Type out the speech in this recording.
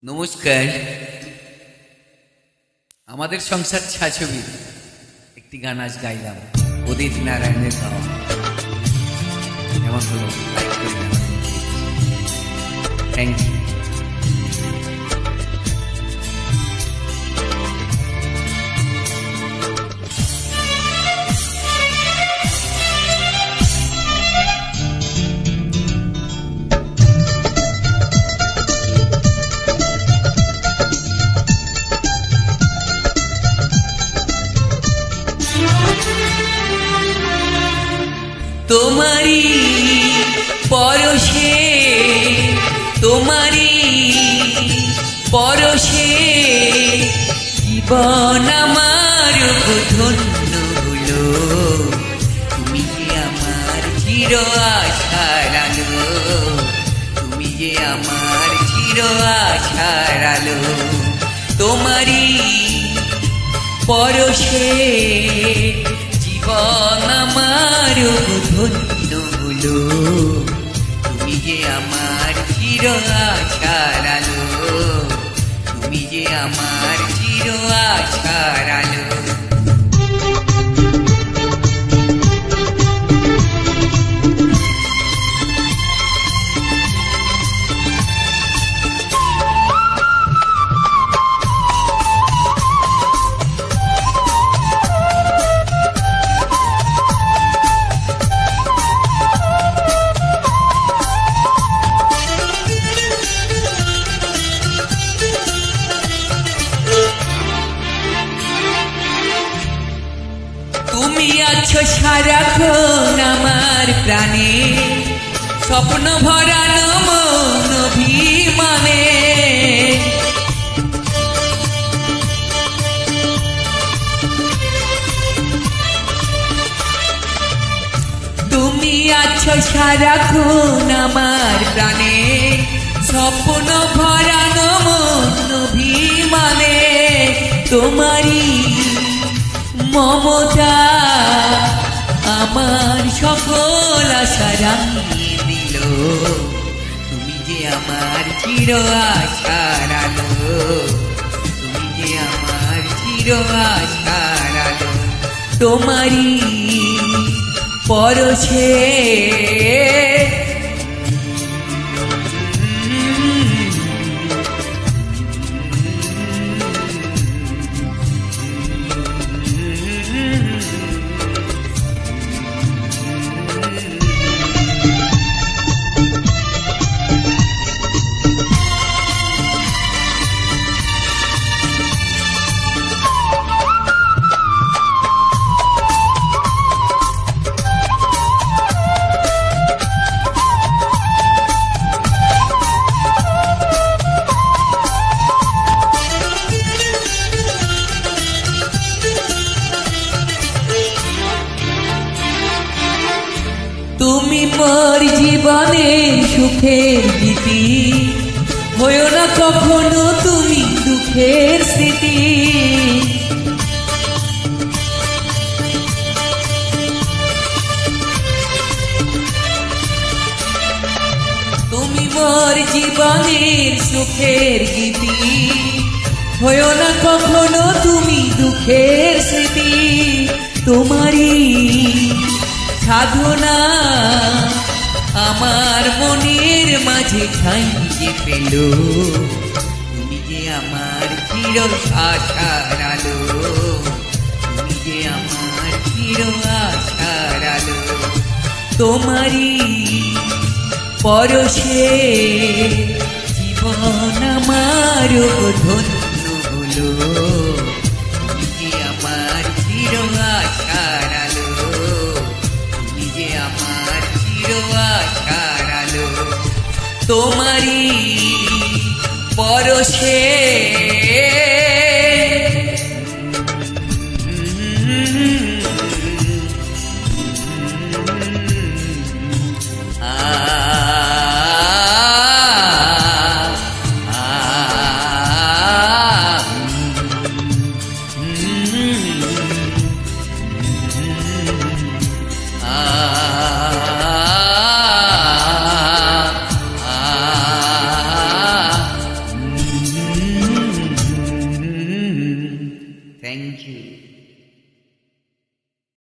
নমস্কার। আমাদের সংসার ছায়াছবির একটি গান আজ গাইলাম, উদিত নারায়ণের গাওয়া। কেমন হলো? লাইক করে জানাবেন। Thank you. তোমারি পরশে, তোমারি পরশে জীবন আমার ধন্য হলো। তুমি যে আমার চির আশার আলো, তুমি যে আমার চির আশার আলো। তোমারি পরশে জীবন আমার ধন্য হলো। তুমি যে আমার চির আশার আলো, তুমি যে আমার চির আশার আলো। তুমি আছো সারাক্ষণ আমার প্রাণে, স্বপ্ন ভরানো মন অভিমানে। তুমি আছো সারাক্ষণ আমার প্রাণে, স্বপ্ন ভরানো মন অভিমানে। তোমারি মমতা আমার সকল আশা রাঙিয়ে দিল। তুমি যে আমার চির আশার আলো, তুমি যে আমার চির আশার আলো। তোমারি পরশে তুমি মোর জীবনের সুখের গীতি, হয়ো না কখনো তুমি দুঃখের স্মৃতি। তুমি মোর জীবনের সুখের গীতি, হয়ো না কখনো তুমি দুঃখের স্মৃতি। তোমারি সাধনা আমার মনের মাঝে ঠাঁই যে পেল। তুমি যে আমার চির আশার আলো, তুমি যে আমার চির আশার আলো। তোমারি পরশে জীবন আমার ধন্য হলো। তুমি যে আমার চির আশার আলো, তুমি যে আমার চির আশার আলো। তোমারি পরশে থ্যাংক ইউ।